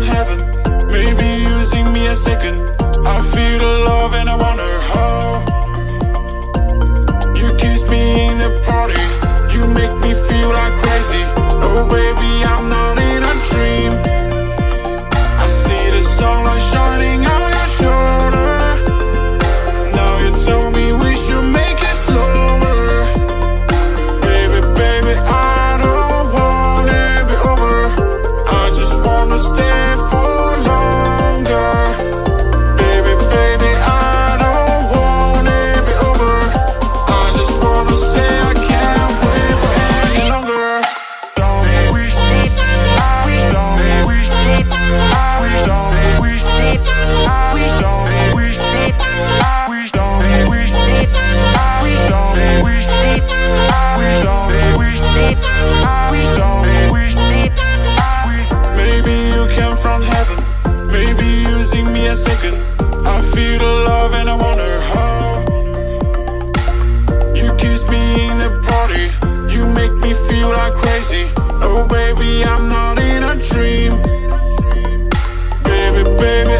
from heaven, maybe using me a second. I feel the love and I wonder how. You kiss me in the party, you make me feel like crazy. Oh baby, I'm not in a dream. I see the sunlight shining on your shoulder. Now you tell me we should make it slower. Baby, baby, I don't wanna be over. I just wanna stay for longer. Baby, baby, I don't wanna be over. I just wanna say I can't wait for any longer. Maybe you came from heaven, maybe using me a second. I feel the love and I wonder how. You kiss me in the party, you make me feel like crazy. Oh baby, I'm not in a dream. Baby, baby,